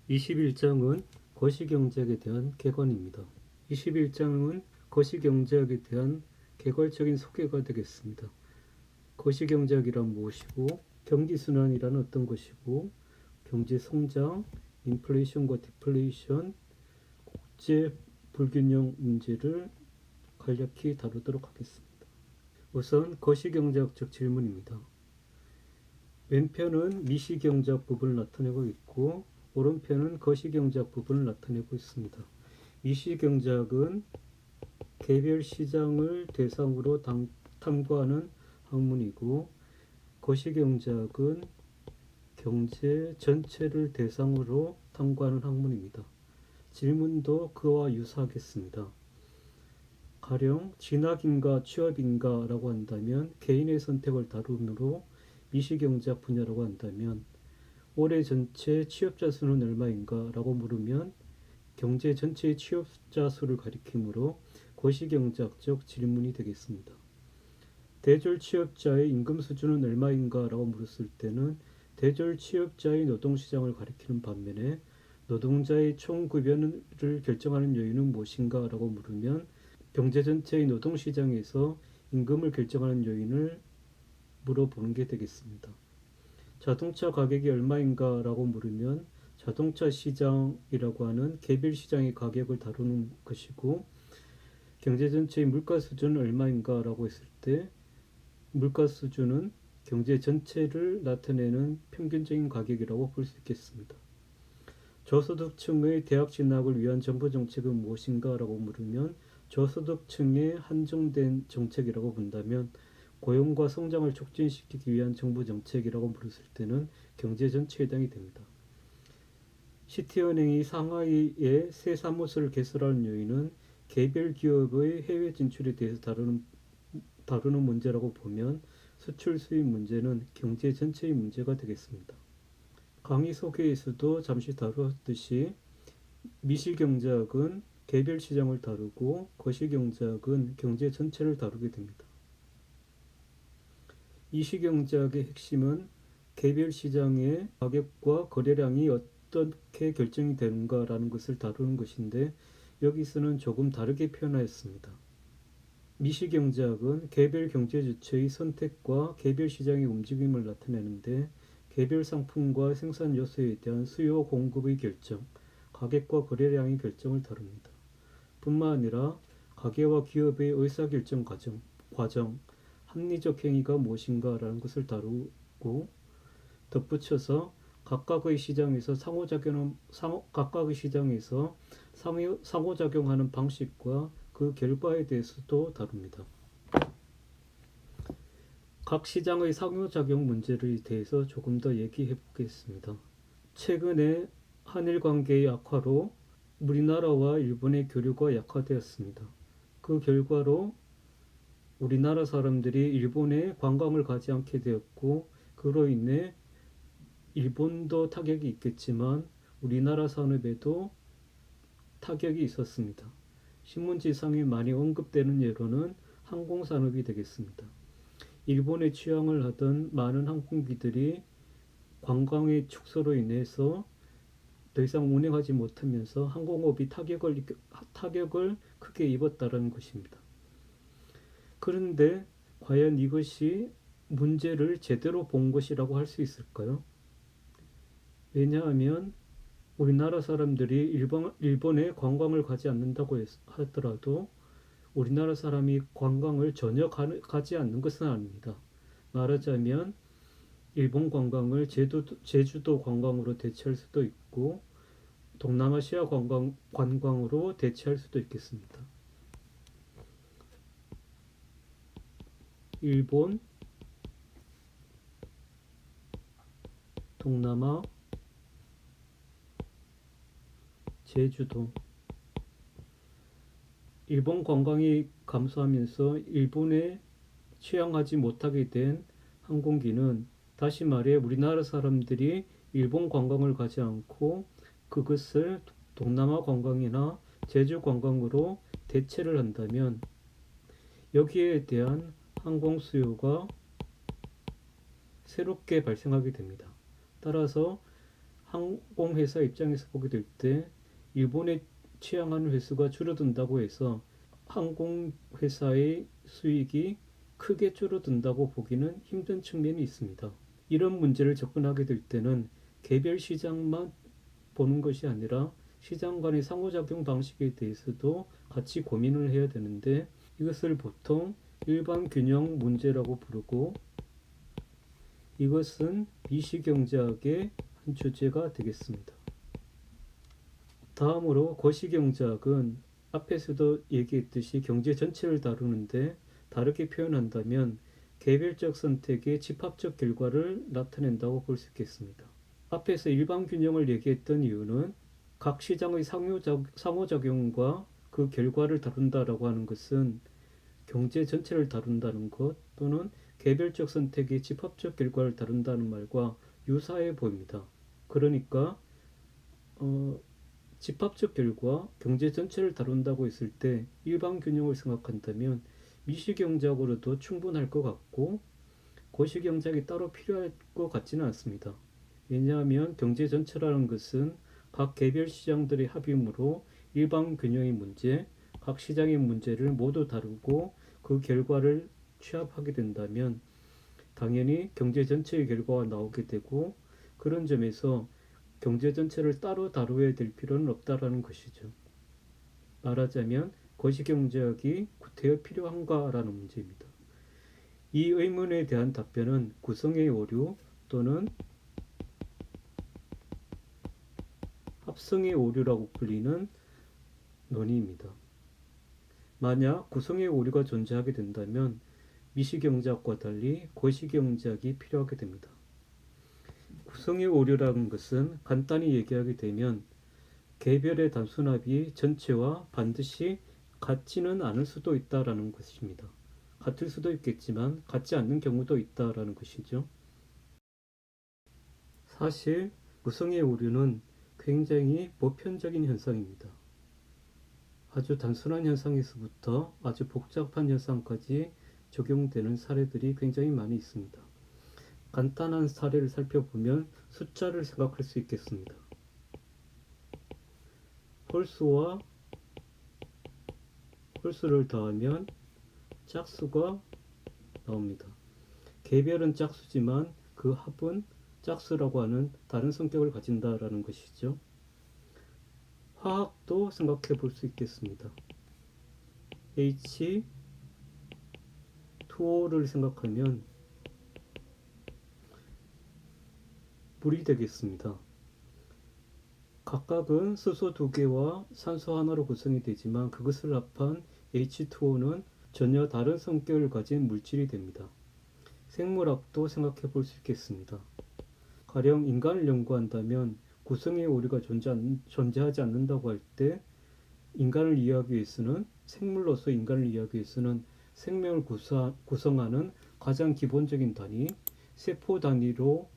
21장은 거시경제학에 대한 개관입니다. 21장은 거시경제학에 대한 개괄적인 소개가 되겠습니다. 거시경제학이란 무엇이고, 경기순환이란 어떤 것이고, 경제성장, 인플레이션과 디플레이션, 국제 불균형 문제를 간략히 다루도록 하겠습니다. 우선 거시경제학적 질문입니다. 왼편은 미시경제학 부분을 나타내고 있고 오른편은 거시경제학 부분을 나타내고 있습니다. 미시경제학은 개별 시장을 대상으로 탐구하는 학문이고 거시경제학은 경제 전체를 대상으로 탐구하는 학문입니다. 질문도 그와 유사하겠습니다. 가령 진학인가 취업인가 라고 한다면 개인의 선택을 다루므로 미시경제학 분야라고 한다면 올해 전체 취업자 수는 얼마인가 라고 물으면 경제 전체의 취업자 수를 가리키므로 거시경제학적 질문이 되겠습니다. 대졸 취업자의 임금 수준은 얼마인가 라고 물었을 때는 대졸 취업자의 노동시장을 가리키는 반면에 노동자의 총급여를 결정하는 요인은 무엇인가 라고 물으면 경제 전체의 노동시장에서 임금을 결정하는 요인을 물어보는 게 되겠습니다. 자동차 가격이 얼마인가 라고 물으면 자동차 시장이라고 하는 개별 시장의 가격을 다루는 것이고 경제 전체의 물가 수준은 얼마인가 라고 했을 때 물가 수준은 경제 전체를 나타내는 평균적인 가격이라고 볼 수 있겠습니다. 저소득층의 대학 진학을 위한 정부 정책은 무엇인가 라고 물으면 저소득층에 한정된 정책이라고 본다면 고용과 성장을 촉진시키기 위한 정부 정책이라고 물었을 때는 경제 전체에 해당이 됩니다. 시티은행이 상하이에 새 사무소를 개설하는 요인은 개별 기업의 해외 진출에 대해서 다루는 문제라고 보면 수출 수입 문제는 경제 전체의 문제가 되겠습니다. 강의 소개에서도 잠시 다루었듯이 미시경제학은 개별 시장을 다루고 거시경제학은 경제 전체를 다루게 됩니다. 미시경제학의 핵심은 개별 시장의 가격과 거래량이 어떻게 결정이 되는가라는 것을 다루는 것인데 여기서는 조금 다르게 표현하였습니다. 미시경제학은 개별 경제 주체의 선택과 개별 시장의 움직임을 나타내는데 개별 상품과 생산 요소에 대한 수요 공급의 결정, 가격과 거래량의 결정을 다룹니다. 뿐만 아니라 가게와 기업의 의사결정 과정, 합리적 행위가 무엇인가라는 것을 다루고 덧붙여서 각각의 시장에서 상호작용하는 방식과 그 결과에 대해서도 다룹니다. 각 시장의 상호작용 문제에 대해서 조금 더 얘기해 보겠습니다. 최근에 한일 관계의 악화로 우리나라와 일본의 교류가 약화되었습니다. 그 결과로 우리나라 사람들이 일본에 관광을 가지 않게 되었고 그로 인해 일본도 타격이 있겠지만 우리나라 산업에도 타격이 있었습니다. 신문지상에 많이 언급되는 예로는 항공산업이 되겠습니다. 일본에 취항을 하던 많은 항공기들이 관광의 축소로 인해서 더 이상 운행하지 못하면서 항공업이 타격을 크게 입었다는 것입니다. 그런데 과연 이것이 문제를 제대로 본 것이라고 할 수 있을까요? 왜냐하면 우리나라 사람들이 일본에 관광을 가지 않는다고 하더라도 우리나라 사람이 관광을 전혀 가지 않는 것은 아닙니다. 말하자면 일본 관광을 제주도 관광으로 대체할 수도 있고 동남아시아 관광으로 대체할 수도 있겠습니다. 일본, 동남아, 제주도. 일본 관광이 감소하면서 일본에 취항하지 못하게 된 항공기는 다시 말해 우리나라 사람들이 일본 관광을 가지 않고 그것을 동남아 관광이나 제주 관광으로 대체를 한다면 여기에 대한 항공 수요가 새롭게 발생하게 됩니다. 따라서 항공회사 입장에서 보게 될 때 일본에 취항하는 횟수가 줄어든다고 해서 항공회사의 수익이 크게 줄어든다고 보기는 힘든 측면이 있습니다. 이런 문제를 접근하게 될 때는 개별 시장만 보는 것이 아니라 시장 간의 상호작용 방식에 대해서도 같이 고민을 해야 되는데, 이것을 보통 일반 균형 문제라고 부르고, 이것은 미시경제학의 한 주제가 되겠습니다. 다음으로 거시경제학은 앞에서도 얘기했듯이 경제 전체를 다루는데, 다르게 표현한다면 개별적 선택의 집합적 결과를 나타낸다고 볼 수 있겠습니다. 앞에서 일반 균형을 얘기했던 이유는 각 시장의 상호작용과 그 결과를 다룬다라고 하는 것은 경제 전체를 다룬다는 것, 또는 개별적 선택의 집합적 결과를 다룬다는 말과 유사해 보입니다. 그러니까 집합적 결과, 경제 전체를 다룬다고 했을 때 일반 균형을 생각한다면 미시경제학으로도 충분할 것 같고, 거시경제학이 따로 필요할 것 같지는 않습니다. 왜냐하면 경제 전체라는 것은 각 개별 시장들의 합의으로 일반 균형의 문제, 각 시장의 문제를 모두 다루고 그 결과를 취합하게 된다면 당연히 경제 전체의 결과가 나오게 되고, 그런 점에서 경제 전체를 따로 다루어야 될 필요는 없다라는 것이죠. 말하자면 거시경제학이 구태여 필요한가라는 문제입니다. 이 의문에 대한 답변은 구성의 오류 또는 합성의 오류라고 불리는 논의입니다. 만약 구성의 오류가 존재하게 된다면 미시경제학과 달리 거시경제학이 필요하게 됩니다. 구성의 오류라는 것은 간단히 얘기하게 되면 개별의 단순합이 전체와 반드시 같지는 않을 수도 있다라는 것입니다. 같을 수도 있겠지만 같지 않는 경우도 있다라는 것이죠. 사실 구성의 오류는 굉장히 보편적인 현상입니다. 아주 단순한 현상에서부터 아주 복잡한 현상까지 적용되는 사례들이 굉장히 많이 있습니다. 간단한 사례를 살펴보면 숫자를 생각할 수 있겠습니다. 홀수와 홀수를 더하면 짝수가 나옵니다. 개별은 짝수지만 그 합은 짝수라고 하는 다른 성격을 가진다라는 것이죠. 화학도 생각해 볼 수 있겠습니다. H2O를 생각하면 물이 되겠습니다. 각각은 수소 2개와 산소 하나로 구성이 되지만 그것을 합한 H2O는 전혀 다른 성격을 가진 물질이 됩니다. 생물학도 생각해 볼 수 있겠습니다. 가령 인간을 연구한다면 구성의 오류가 존재하지 않는다고 할 때 인간을 이해하기 위해서는, 생물로서 인간을 이해하기 위해서는 생명을 구성하는 가장 기본적인 단위, 세포 단위로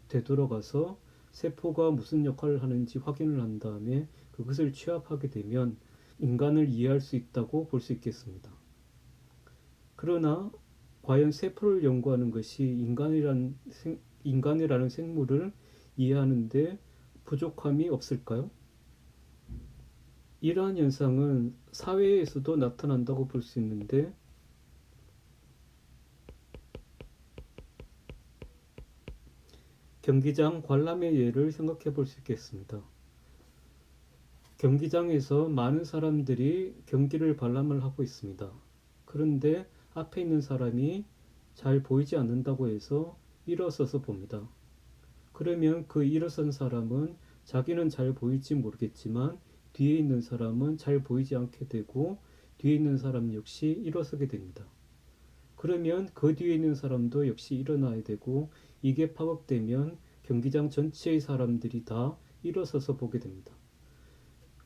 되돌아가서 세포가 무슨 역할을 하는지 확인을 한 다음에 그것을 취합하게 되면 인간을 이해할 수 있다고 볼 수 있겠습니다. 그러나 과연 세포를 연구하는 것이 인간이라는 생물을 이해하는데 부족함이 없을까요? 이러한 현상은 사회에서도 나타난다고 볼 수 있는데, 경기장 관람의 예를 생각해 볼 수 있겠습니다. 경기장에서 많은 사람들이 경기를 관람을 하고 있습니다. 그런데 앞에 있는 사람이 잘 보이지 않는다고 해서 일어서서 봅니다. 그러면 그 일어선 사람은 자기는 잘 보일지 모르겠지만 뒤에 있는 사람은 잘 보이지 않게 되고 뒤에 있는 사람 역시 일어서게 됩니다. 그러면 그 뒤에 있는 사람도 역시 일어나야 되고, 이게 파급되면 경기장 전체의 사람들이 다 일어서서 보게 됩니다.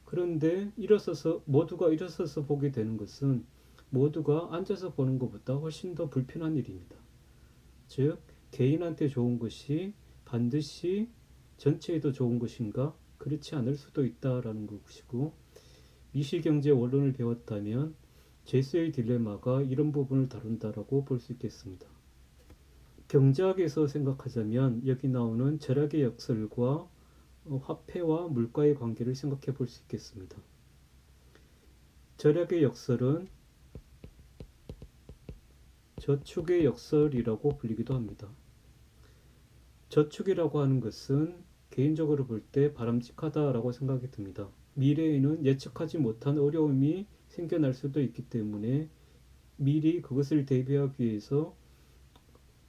그런데 모두가 일어서서 보게 되는 것은 모두가 앉아서 보는 것보다 훨씬 더 불편한 일입니다. 즉, 개인한테 좋은 것이 반드시 전체에도 좋은 것인가? 그렇지 않을 수도 있다라는 것이고, 미시경제 원론을 배웠다면 제스의 딜레마가 이런 부분을 다룬다라고 볼 수 있겠습니다. 경제학에서 생각하자면 여기 나오는 절약의 역설과 화폐와 물가의 관계를 생각해 볼 수 있겠습니다. 절약의 역설은 저축의 역설이라고 불리기도 합니다. 저축이라고 하는 것은 개인적으로 볼 때 바람직하다라고 생각이 듭니다. 미래에는 예측하지 못한 어려움이 생겨날 수도 있기 때문에 미리 그것을 대비하기 위해서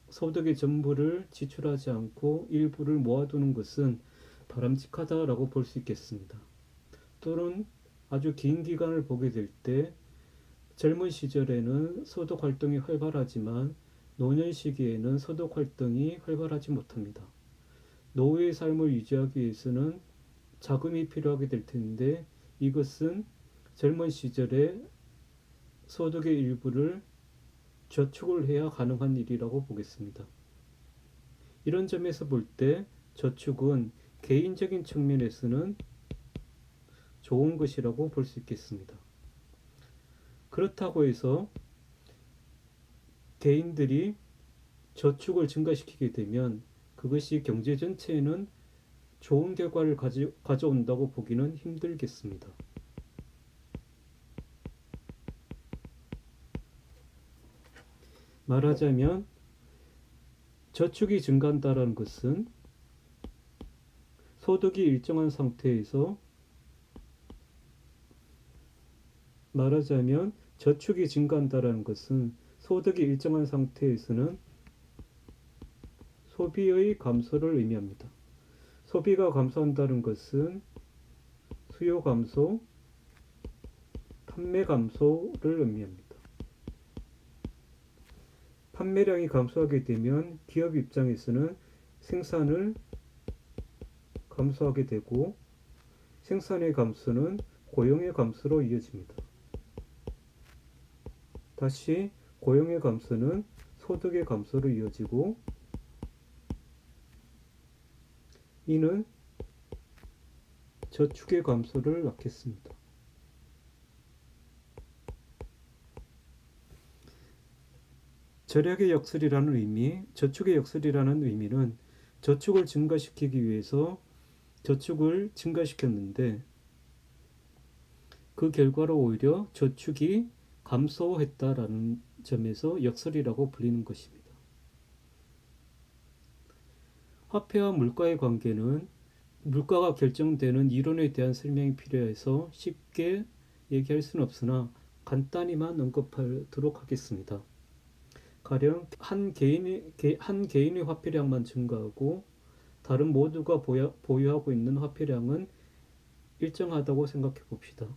소득의 전부를 지출하지 않고 일부를 모아두는 것은 바람직하다라고 볼 수 있겠습니다. 또는 아주 긴 기간을 보게 될 때 젊은 시절에는 소득 활동이 활발하지만 노년 시기에는 소득 활동이 활발하지 못합니다. 노후의 삶을 유지하기 위해서는 자금이 필요하게 될 텐데 이것은 젊은 시절에 소득의 일부를 저축을 해야 가능한 일이라고 보겠습니다. 이런 점에서 볼 때 저축은 개인적인 측면에서는 좋은 것이라고 볼 수 있겠습니다. 그렇다고 해서 개인들이 저축을 증가시키게 되면 그것이 경제 전체에는 좋은 결과를 가져온다고 보기는 힘들겠습니다. 말하자면 저축이 증가한다는 것은 소득이 일정한 상태에서 저축이 증가한다는 것은 소득이 일정한 상태에서는 소비의 감소를 의미합니다. 소비가 감소한다는 것은 수요 감소, 판매 감소를 의미합니다. 판매량이 감소하게 되면 기업 입장에서는 생산을 감소하게 되고 생산의 감소는 고용의 감소로 이어집니다. 다시 고용의 감소는 소득의 감소로 이어지고 이는 저축의 감소를 낳겠습니다. 절약의 역설이라는 의미, 저축의 역설이라는 의미는 저축을 증가시키기 위해서 저축을 증가시켰는데 그 결과로 오히려 저축이 감소했다라는 점에서 역설이라고 불리는 것입니다. 화폐와 물가의 관계는 물가가 결정되는 이론에 대한 설명이 필요해서 쉽게 얘기할 수는 없으나 간단히만 언급하도록 하겠습니다. 가령 한 개인의 화폐량만 증가하고 다른 모두가 보유하고 있는 화폐량은 일정하다고 생각해 봅시다.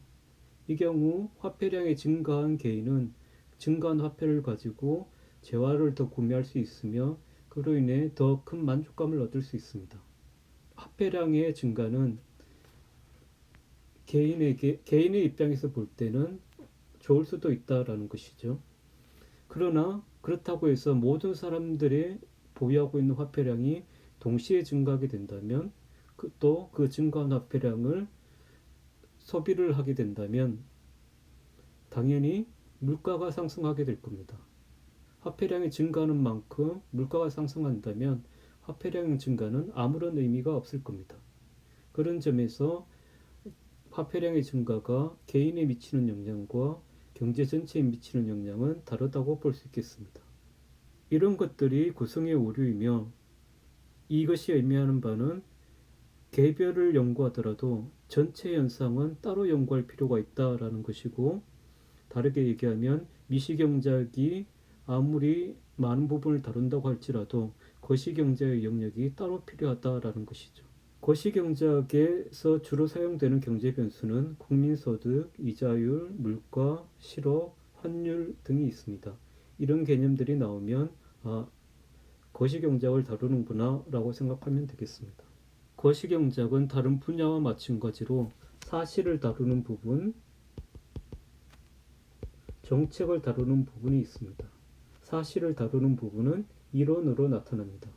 이 경우 화폐량이 증가한 개인은 증가한 화폐를 가지고 재화를 더 구매할 수 있으며 그로 인해 더 큰 만족감을 얻을 수 있습니다. 화폐량의 증가는 개인의 입장에서 볼 때는 좋을 수도 있다라는 것이죠. 그러나 그렇다고 해서 모든 사람들이 보유하고 있는 화폐량이 동시에 증가하게 된다면 또 그 증가한 화폐량을 소비를 하게 된다면 당연히 물가가 상승하게 될 겁니다. 화폐량이 증가하는 만큼 물가가 상승한다면 화폐량 증가는 아무런 의미가 없을 겁니다. 그런 점에서 화폐량의 증가가 개인에 미치는 영향과 경제 전체에 미치는 영향은 다르다고 볼 수 있겠습니다. 이런 것들이 구성의 오류이며 이것이 의미하는 바는 개별을 연구하더라도 전체 현상은 따로 연구할 필요가 있다라는 것이고 다르게 얘기하면 미시경제학이 아무리 많은 부분을 다룬다고 할지라도 거시경제의 영역이 따로 필요하다라는 것이죠. 거시경제학에서 주로 사용되는 경제 변수는 국민소득, 이자율, 물가, 실업, 환율 등이 있습니다. 이런 개념들이 나오면 거시경제학을 다루는구나 라고 생각하면 되겠습니다. 거시경제학은 다른 분야와 마찬가지로 사실을 다루는 부분, 정책을 다루는 부분이 있습니다. 사실을 다루는 부분은 이론으로 나타납니다.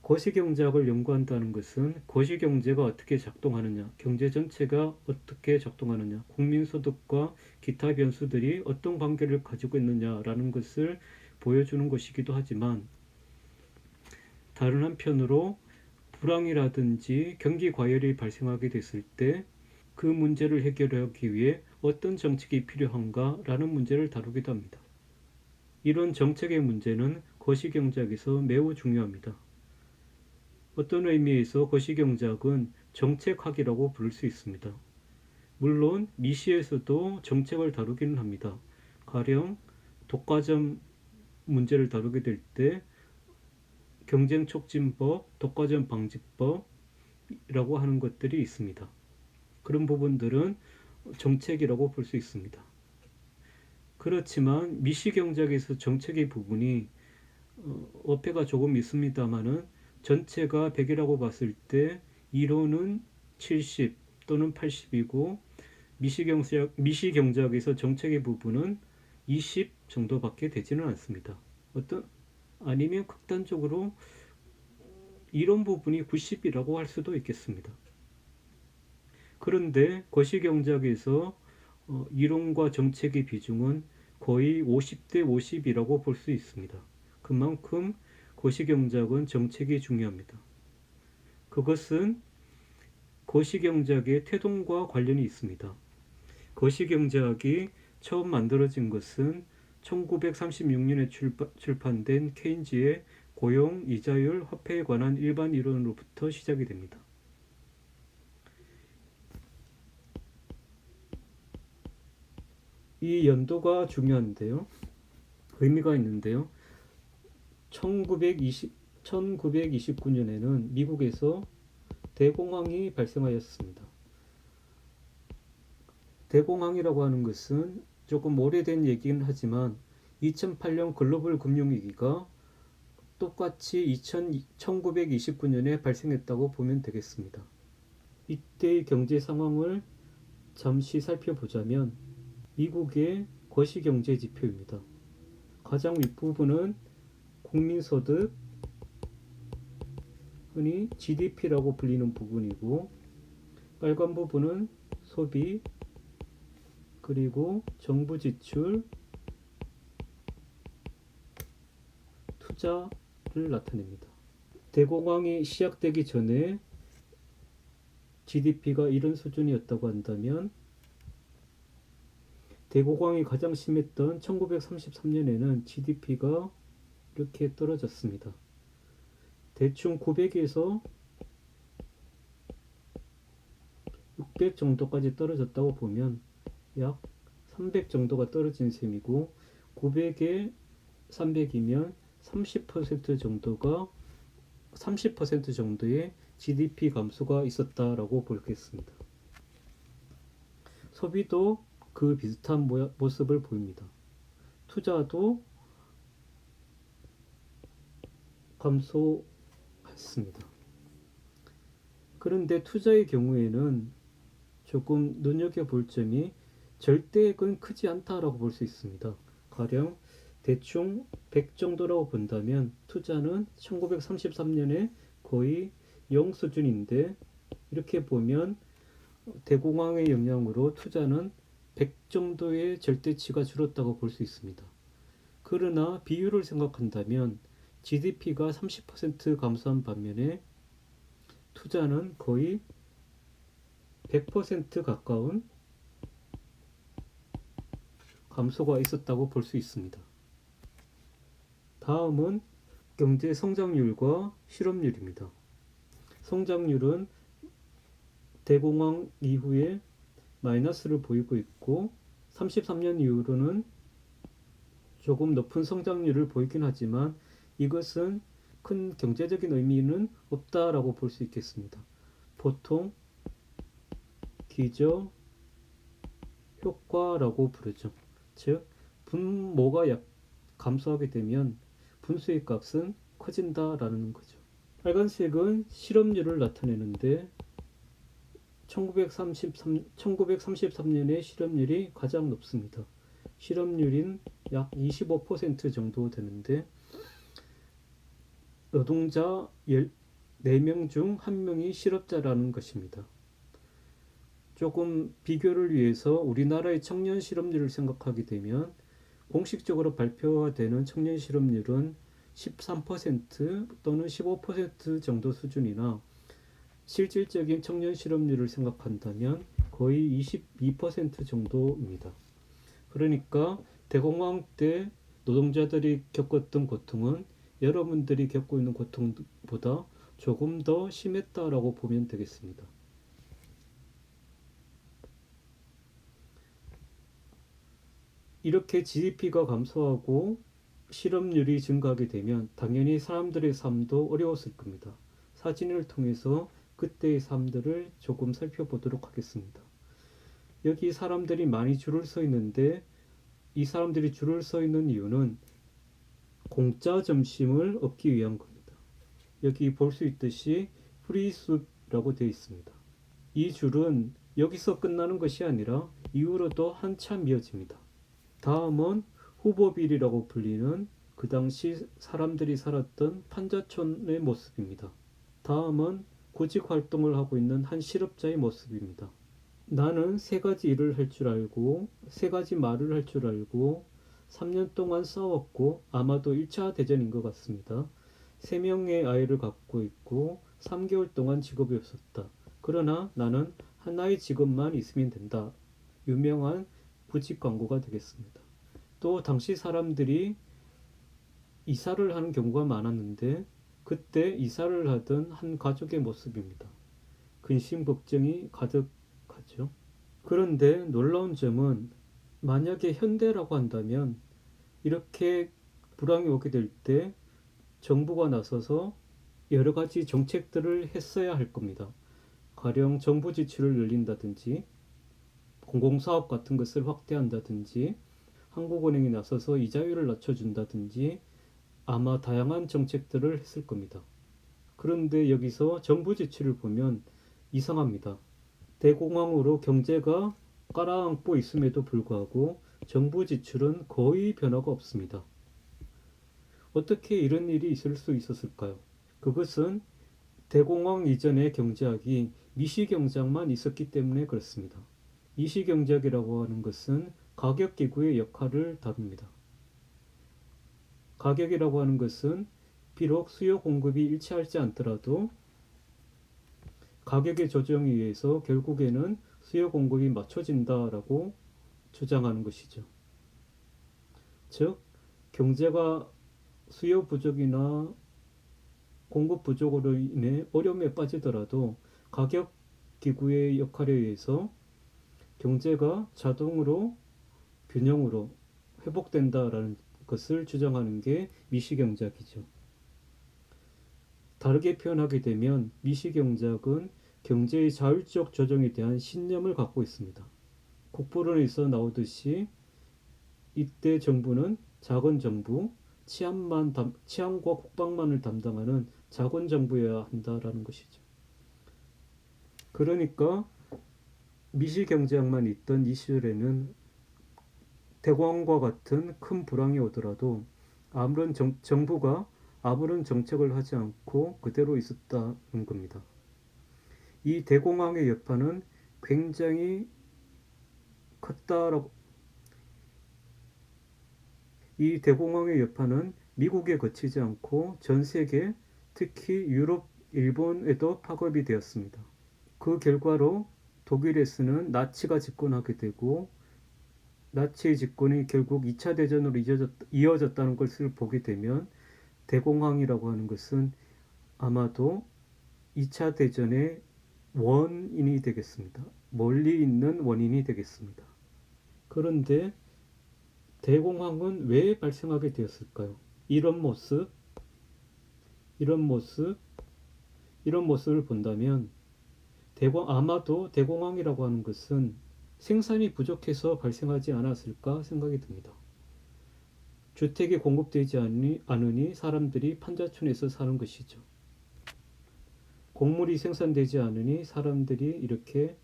거시경제학을 연구한다는 것은 거시경제가 어떻게 작동하느냐, 경제 전체가 어떻게 작동하느냐, 국민소득과 기타 변수들이 어떤 관계를 가지고 있느냐라는 것을 보여주는 것이기도 하지만 다른 한편으로 불황이라든지 경기 과열이 발생하게 됐을 때 그 문제를 해결하기 위해 어떤 정책이 필요한가라는 문제를 다루기도 합니다. 이런 정책의 문제는 거시경제학에서 매우 중요합니다. 어떤 의미에서 거시경제학은 정책학이라고 부를 수 있습니다. 물론 미시에서도 정책을 다루기는 합니다. 가령 독과점 문제를 다루게 될 때 경쟁촉진법, 독과점 방지법이라고 하는 것들이 있습니다. 그런 부분들은 정책이라고 볼 수 있습니다. 그렇지만 미시경제학에서 정책의 부분이 어폐가 조금 있습니다만은 전체가 100이라고 봤을 때 이론은 70 또는 80이고 미시경제학에서 정책의 부분은 20 정도밖에 되지는 않습니다. 아니면 극단적으로 이론 부분이 90이라고 할 수도 있겠습니다. 그런데 거시경제학에서 이론과 정책의 비중은 거의 50대 50이라고 볼 수 있습니다. 그만큼 거시경제학은 정책이 중요합니다. 그것은 거시경제학의 태동과 관련이 있습니다. 거시경제학이 처음 만들어진 것은 1936년에 출판된 케인즈의 고용, 이자율, 화폐에 관한 일반 이론으로부터 시작이 됩니다. 이 연도가 중요한데요. 의미가 있는데요. 1929년에는 미국에서 대공황이 발생하였습니다. 대공황이라고 하는 것은 조금 오래된 얘기긴 하지만 2008년 글로벌 금융위기가 똑같이 1929년에 발생했다고 보면 되겠습니다. 이때의 경제 상황을 잠시 살펴보자면 미국의 거시경제 지표입니다. 가장 윗부분은 국민소득, 흔히 GDP라고 불리는 부분이고, 빨간 부분은 소비, 그리고 정부 지출, 투자를 나타냅니다. 대공황이 시작되기 전에 GDP가 이런 수준이었다고 한다면 대공황이 가장 심했던 1933년에는 GDP가 이렇게 떨어졌습니다. 대충 900에서 600 정도까지 떨어졌다고 보면 약 300 정도가 떨어진 셈이고 900에 300이면 30% 정도의 GDP 감소가 있었다라고 보겠습니다. 소비도 그 비슷한 모습을 보입니다. 투자도 감소했습니다. 그런데 투자의 경우에는 조금 눈여겨볼 점이 절대액은 크지 않다라고 볼 수 있습니다. 가령 대충 100 정도라고 본다면 투자는 1933년에 거의 0 수준인데 이렇게 보면 대공황의 영향으로 투자는 100 정도의 절대치가 줄었다고 볼 수 있습니다. 그러나 비율을 생각한다면 GDP가 30% 감소한 반면에 투자는 거의 100% 가까운 감소가 있었다고 볼 수 있습니다. 다음은 경제 성장률과 실업률입니다. 성장률은 대공황 이후에 마이너스를 보이고 있고 33년 이후로는 조금 높은 성장률을 보이긴 하지만 이것은 큰 경제적인 의미는 없다라고 볼 수 있겠습니다. 보통 기저 효과라고 부르죠. 즉 분모가 감소하게 되면 분수의 값은 커진다라는 거죠. 빨간색은 실업률을 나타내는데 1933년에 실업률이 가장 높습니다. 실업률인 약 25% 정도 되는데 노동자 4명 중 1명이 실업자라는 것입니다. 조금 비교를 위해서 우리나라의 청년 실업률을 생각하게 되면 공식적으로 발표가 되는 청년 실업률은 13% 또는 15% 정도 수준이나 실질적인 청년 실업률을 생각한다면 거의 22% 정도입니다. 그러니까 대공황 때 노동자들이 겪었던 고통은 여러분들이 겪고 있는 고통보다 조금 더 심했다라고 보면 되겠습니다. 이렇게 GDP가 감소하고 실업률이 증가하게 되면 당연히 사람들의 삶도 어려웠을 겁니다. 사진을 통해서 그때의 삶들을 조금 살펴보도록 하겠습니다. 여기 사람들이 많이 줄을 서 있는데 이 사람들이 줄을 서 있는 이유는 공짜 점심을 얻기 위한 겁니다. 여기 볼 수 있듯이 프리숲이라고 되어 있습니다. 이 줄은 여기서 끝나는 것이 아니라 이후로도 한참 이어집니다. 다음은 후보빌이라고 불리는 그 당시 사람들이 살았던 판자촌의 모습입니다. 다음은 구직 활동을 하고 있는 한 실업자의 모습입니다. 나는 세 가지 일을 할 줄 알고 세 가지 말을 할 줄 알고 3년 동안 싸웠고 아마도 1차 대전인 것 같습니다. 3명의 아이를 갖고 있고 3개월 동안 직업이 없었다. 그러나 나는 하나의 직업만 있으면 된다. 유명한 구직 광고가 되겠습니다. 또 당시 사람들이 이사를 하는 경우가 많았는데 그때 이사를 하던 한 가족의 모습입니다. 근심 걱정이 가득하죠. 그런데 놀라운 점은 만약에 현대라고 한다면 이렇게 불황이 오게 될 때 정부가 나서서 여러 가지 정책들을 했어야 할 겁니다. 가령 정부 지출을 늘린다든지 공공사업 같은 것을 확대한다든지 한국은행이 나서서 이자율을 낮춰준다든지 아마 다양한 정책들을 했을 겁니다. 그런데 여기서 정부 지출을 보면 이상합니다. 대공황으로 경제가 가라앉고 있음에도 불구하고 정부 지출은 거의 변화가 없습니다. 어떻게 이런 일이 있을 수 있었을까요? 그것은 대공황 이전의 경제학이 미시경제학만 있었기 때문에 그렇습니다. 미시경제학이라고 하는 것은 가격기구의 역할을 다룹니다. 가격이라고 하는 것은 비록 수요 공급이 일치하지 않더라도 가격의 조정에 의해서 결국에는 수요 공급이 맞춰진다라고 주장하는 것이죠. 즉 경제가 수요 부족이나 공급 부족으로 인해 어려움에 빠지더라도 가격 기구의 역할에 의해서 경제가 자동으로 균형으로 회복된다라는 것을 주장하는 게 미시경제학이죠. 다르게 표현하게 되면 미시경제학은 경제의 자율적 조정에 대한 신념을 갖고 있습니다. 국부론에서 나오듯이 이때 정부는 작은 정부, 치안과 국방만을 담당하는 작은 정부여야 한다라는 것이죠. 그러니까 미시경제학만 있던 이 시절에는 대공황과 같은 큰 불황이 오더라도 아무런 정부가 아무런 정책을 하지 않고 그대로 있었다는 겁니다. 이 대공황의 여파는 굉장히 컸다라고. 이 대공황의 여파는 미국에 그치지 않고 전 세계, 특히 유럽, 일본에도 파급이 되었습니다. 그 결과로 독일에서는 나치가 집권하게 되고 나치의 집권이 결국 2차 대전으로 이어졌다는 것을 보게 되면 대공황이라고 하는 것은 아마도 2차 대전의 원인이 되겠습니다. 멀리 있는 원인이 되겠습니다. 그런데 대공황은 왜 발생하게 되었을까요? 이런 모습을 본다면 아마도 대공황이라고 하는 것은 생산이 부족해서 발생하지 않았을까 생각이 듭니다. 주택이 공급되지 않으니 사람들이 판자촌에서 사는 것이죠. 곡물이 생산되지 않으니 사람들이 이렇게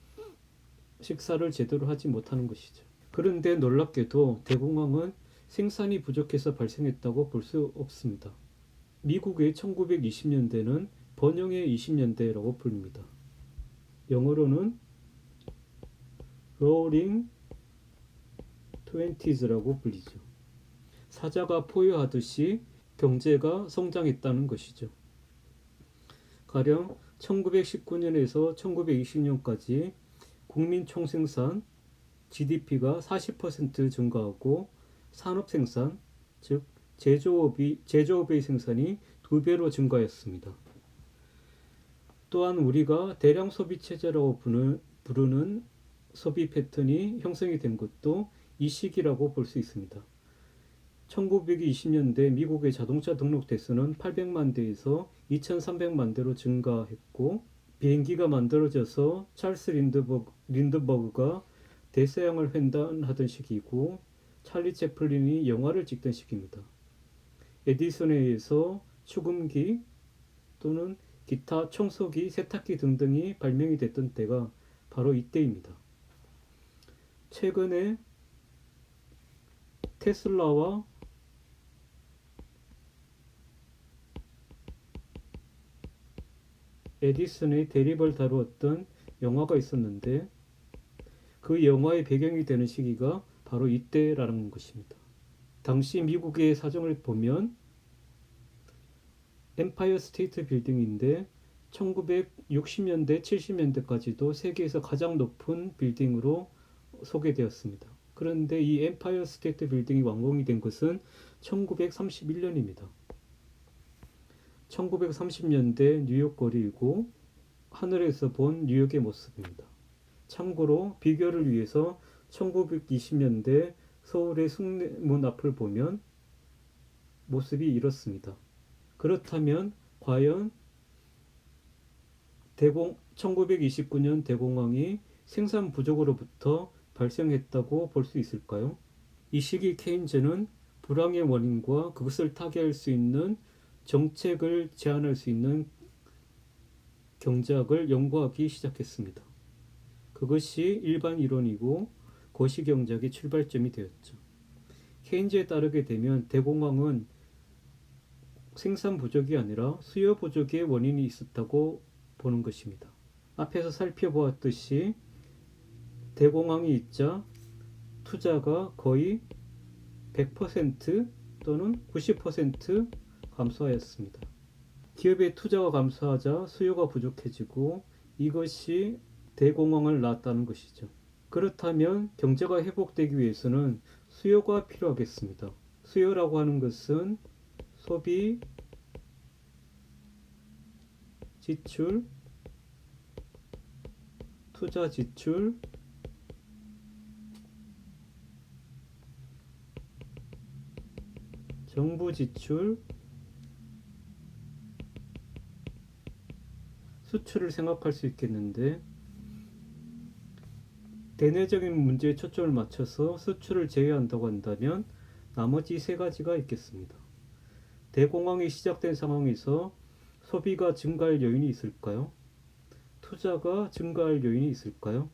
식사를 제대로 하지 못하는 것이죠. 그런데 놀랍게도 대공황은 생산이 부족해서 발생했다고 볼 수 없습니다. 미국의 1920년대는 번영의 20년대라고 부릅니다. 영어로는 Roaring Twenties,라고 불리죠. 사자가 포효하듯이 경제가 성장했다는 것이죠. 가령 1919년에서 1920년까지 국민 총생산 GDP가 40% 증가하고 산업 생산, 즉 제조업의 생산이 2배로 증가했습니다. 또한 우리가 대량 소비 체제라고 부르는 소비 패턴이 형성이 된 것도 이 시기라고 볼 수 있습니다. 1920년대 미국의 자동차 등록 대수는 800만 대에서 2300만 대로 증가했고, 비행기가 만들어져서 찰스 린드버그가 대서양을 횡단하던 시기이고, 찰리 채플린이 영화를 찍던 시기입니다. 에디슨에 의해서 축음기 또는 기타, 청소기, 세탁기 등등이 발명이 됐던 때가 바로 이때입니다. 최근에 테슬라와 에디슨의 대립을 다루었던 영화가 있었는데, 그 영화의 배경이 되는 시기가 바로 이때라는 것입니다. 당시 미국의 사정을 보면 엠파이어 스테이트 빌딩인데 1960년대, 70년대까지도 세계에서 가장 높은 빌딩으로 소개되었습니다. 그런데 이 엠파이어 스테이트 빌딩이 완공이 된 것은 1931년입니다. 1930년대 뉴욕 거리이고 하늘에서 본 뉴욕의 모습입니다. 참고로 비교를 위해서 1920년대 서울의 숭례문 앞을 보면 모습이 이렇습니다. 그렇다면 과연 1929년 대공황이 생산 부족으로부터 발생했다고 볼 수 있을까요? 이 시기 케인즈는 불황의 원인과 그것을 타개할 수 있는 정책을 제안할 수 있는 경제학을 연구하기 시작했습니다. 그것이 일반 이론이고 거시경제학의 출발점이 되었죠. 케인즈에 따르게 되면 대공황은 생산 부족이 아니라 수요 부족의 원인이 있었다고 보는 것입니다. 앞에서 살펴보았듯이 대공황이 있자 투자가 거의 100% 또는 90% 감소하였습니다. 기업의 투자가 감소하자 수요가 부족해지고 이것이 대공황을 낳았다는 것이죠. 그렇다면 경제가 회복되기 위해서는 수요가 필요하겠습니다. 수요라고 하는 것은 소비, 지출, 투자 지출, 정부 지출, 수출을 생각할 수 있겠는데, 대내적인 문제에 초점을 맞춰서 수출을 제외한다고 한다면 나머지 세 가지가 있겠습니다. 대공황이 시작된 상황에서 소비가 증가할 요인이 있을까요? 투자가 증가할 요인이 있을까요?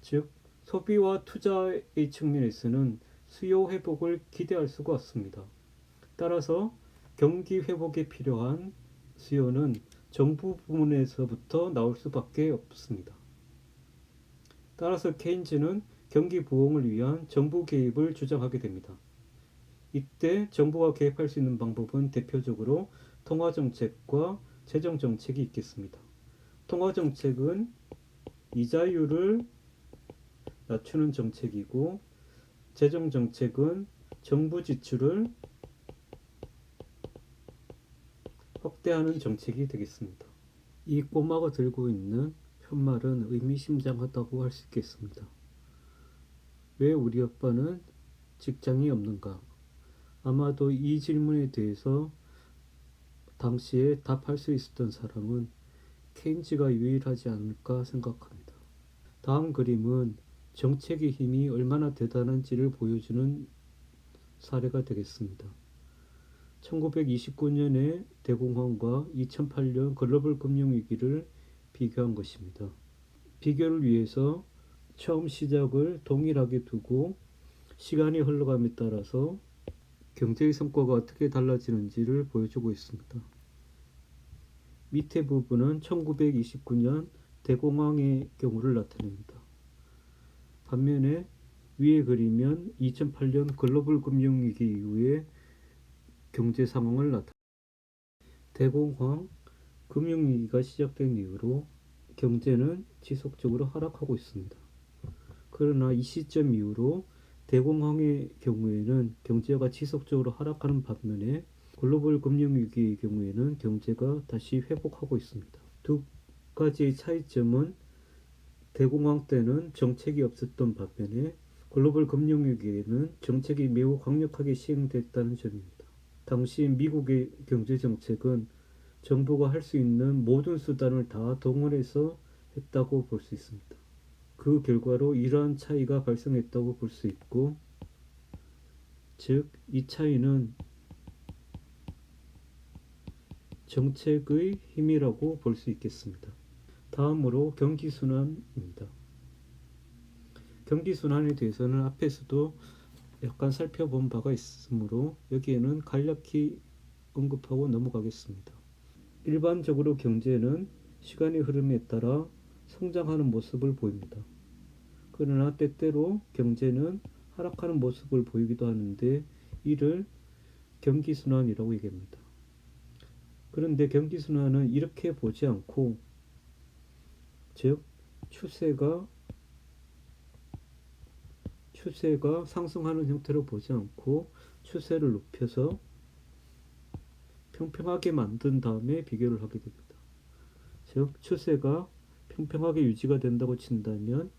즉, 소비와 투자의 측면에서는 수요 회복을 기대할 수가 없습니다. 따라서 경기 회복에 필요한 수요는 정부 부문에서부터 나올 수밖에 없습니다. 따라서 케인즈는 경기 부흥을 위한 정부 개입을 주장하게 됩니다. 이때 정부가 개입할 수 있는 방법은 대표적으로 통화정책과 재정정책이 있겠습니다. 통화정책은 이자율을 낮추는 정책이고, 재정정책은 정부 지출을 확대하는 정책이 되겠습니다. 이 꼬마가 들고 있는 편말은 의미심장하다고 할 수 있겠습니다. 왜 우리 아빠는 직장이 없는가? 아마도 이 질문에 대해서 당시에 답할 수 있었던 사람은 케인즈가 유일하지 않을까 생각합니다. 다음 그림은 정책의 힘이 얼마나 대단한지를 보여주는 사례가 되겠습니다. 1929년의 대공황과 2008년 글로벌 금융위기를 비교한 것입니다. 비교를 위해서 처음 시작을 동일하게 두고 시간이 흘러감에 따라서 경제의 성과가 어떻게 달라지는지를 보여주고 있습니다. 밑에 부분은 1929년 대공황의 경우를 나타냅니다. 반면에 위에 그리면 2008년 글로벌 금융위기 이후의 경제 상황을 나타냅니다. 대공황, 금융위기가 시작된 이후로 경제는 지속적으로 하락하고 있습니다. 그러나 이 시점 이후로 대공황의 경우에는 경제가 지속적으로 하락하는 반면에 글로벌 금융위기의 경우에는 경제가 다시 회복하고 있습니다. 두 가지의 차이점은 대공황 때는 정책이 없었던 반면에 글로벌 금융위기에는 정책이 매우 강력하게 시행됐다는 점입니다. 당시 미국의 경제정책은 정부가 할 수 있는 모든 수단을 다 동원해서 했다고 볼 수 있습니다. 그 결과로 이러한 차이가 발생했다고 볼 수 있고, 즉 이 차이는 정책의 힘이라고 볼 수 있겠습니다. 다음으로 경기순환입니다. 경기순환에 대해서는 앞에서도 약간 살펴본 바가 있으므로 여기에는 간략히 언급하고 넘어가겠습니다. 일반적으로 경제는 시간의 흐름에 따라 성장하는 모습을 보입니다. 그러나 때때로 경제는 하락하는 모습을 보이기도 하는데 이를 경기순환이라고 얘기합니다. 그런데 경기순환은 이렇게 보지 않고, 즉 추세가 상승하는 형태로 보지 않고 추세를 높여서 평평하게 만든 다음에 비교를 하게 됩니다. 즉 추세가 평평하게 유지가 된다고 친다면,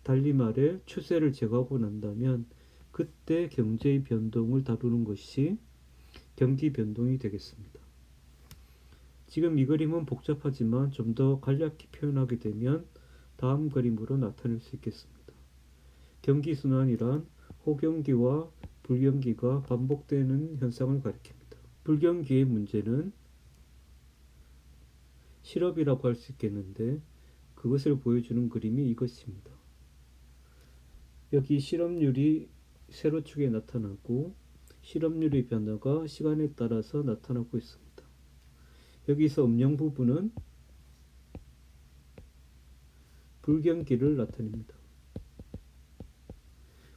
달리 말해 추세를 제거하고 난다면 그때 경제의 변동을 다루는 것이 경기 변동이 되겠습니다. 지금 이 그림은 복잡하지만 좀 더 간략히 표현하게 되면 다음 그림으로 나타낼 수 있겠습니다. 경기순환이란 호경기와 불경기가 반복되는 현상을 가리킵니다. 불경기의 문제는 실업이라고 할 수 있겠는데 그것을 보여주는 그림이 이것입니다. 여기 실업률이 세로축에 나타나고 실업률의 변화가 시간에 따라서 나타나고 있습니다. 여기서 음영 부분은 불경기를 나타냅니다.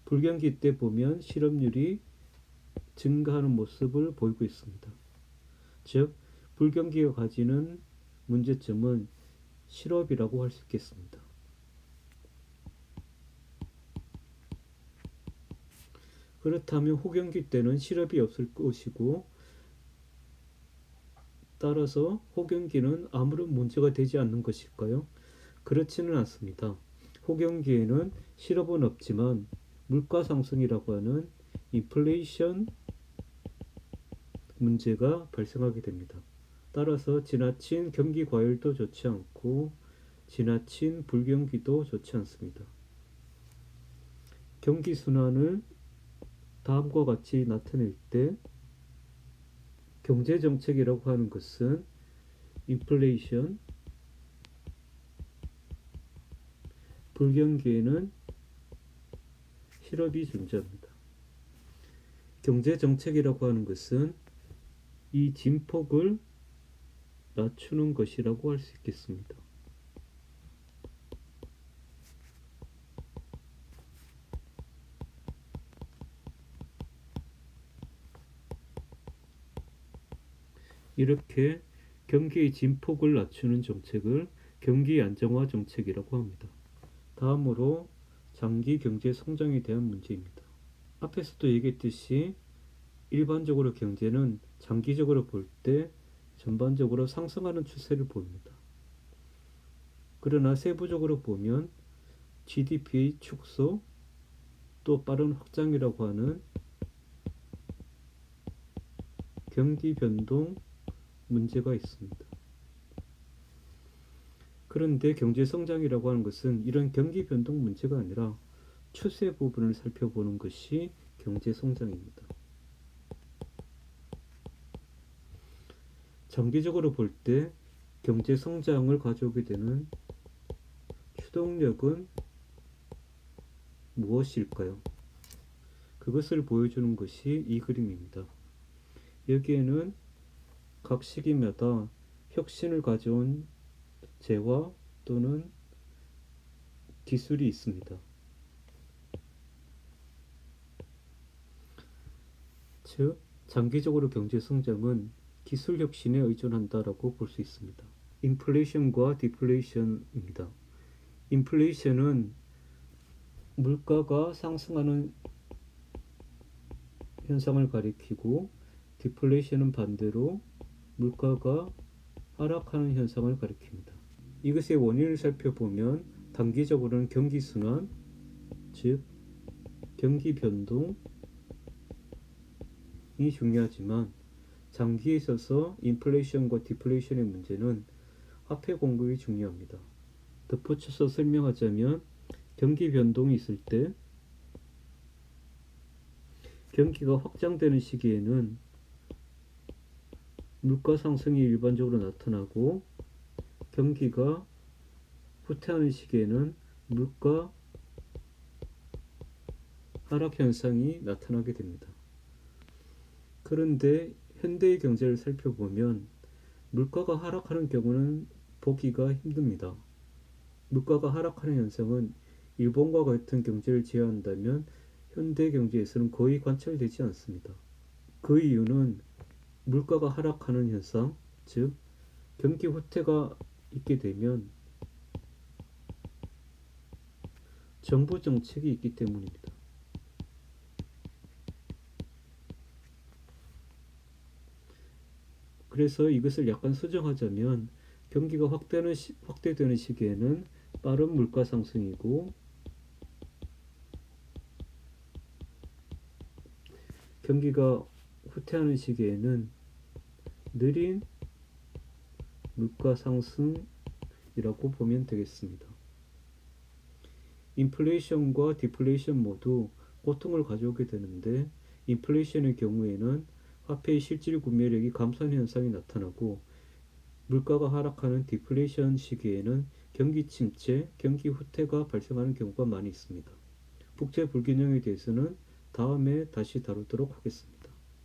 불경기 때 보면 실업률이 증가하는 모습을 보이고 있습니다. 즉 불경기가 가지는 문제점은 실업이라고 할 수 있겠습니다. 그렇다면 호경기 때는 실업이 없을 것이고, 따라서 호경기는 아무런 문제가 되지 않는 것일까요? 그렇지는 않습니다. 호경기에는 실업은 없지만 물가 상승이라고 하는 인플레이션 문제가 발생하게 됩니다. 따라서 지나친 경기 과열도 좋지 않고 지나친 불경기도 좋지 않습니다. 경기 순환을 다음과 같이 나타낼 때 경제 정책이라고 하는 것은 인플레이션, 불경기에는 실업이 존재합니다. 경제 정책이라고 하는 것은 이 진폭을 낮추는 것이라고 할 수 있겠습니다. 이렇게 경기의 진폭을 낮추는 정책을 경기 안정화 정책이라고 합니다. 다음으로 장기 경제 성장에 대한 문제입니다. 앞에서도 얘기했듯이 일반적으로 경제는 장기적으로 볼 때 전반적으로 상승하는 추세를 보입니다. 그러나 세부적으로 보면 GDP의 축소, 또 빠른 확장이라고 하는 경기 변동 문제가 있습니다. 그런데 경제 성장이라고 하는 것은 이런 경기 변동 문제가 아니라 추세 부분을 살펴보는 것이 경제 성장입니다. 장기적으로 볼 때 경제 성장을 가져오게 되는 추동력은 무엇일까요? 그것을 보여주는 것이 이 그림입니다. 여기에는 각 시기마다 혁신을 가져온 재화 또는 기술이 있습니다. 즉 장기적으로 경제 성장은 기술 혁신에 의존한다라고 볼 수 있습니다. 인플레이션과 디플레이션입니다. 인플레이션은 물가가 상승하는 현상을 가리키고, 디플레이션은 반대로 물가가 하락하는 현상을 가리킵니다. 이것의 원인을 살펴보면 단기적으로는 경기 순환, 즉 경기 변동이 중요하지만 장기에 있어서 인플레이션과 디플레이션의 문제는 화폐 공급이 중요합니다. 덧붙여서 설명하자면 경기 변동이 있을 때 경기가 확장되는 시기에는 물가 상승이 일반적으로 나타나고, 경기가 후퇴하는 시기에는 물가 하락 현상이 나타나게 됩니다. 그런데 현대의 경제를 살펴보면 물가가 하락하는 경우는 보기가 힘듭니다. 물가가 하락하는 현상은 일본과 같은 경제를 제외한다면 현대 경제에서는 거의 관찰되지 않습니다. 그 이유는 물가가 하락하는 현상, 즉 경기 후퇴가 있게 되면 정부 정책이 있기 때문입니다. 그래서 이것을 약간 수정하자면 경기가 확대되는 시기에는 빠른 물가 상승이고, 경기가 후퇴하는 시기에는 느린 물가 상승이라고 보면 되겠습니다. 인플레이션과 디플레이션 모두 고통을 가져오게 되는데, 인플레이션의 경우에는 화폐의 실질 구매력이 감소하는 현상이 나타나고, 물가가 하락하는 디플레이션 시기에는 경기 침체, 경기 후퇴가 발생하는 경우가 많이 있습니다. 국제 불균형에 대해서는 다음에 다시 다루도록 하겠습니다.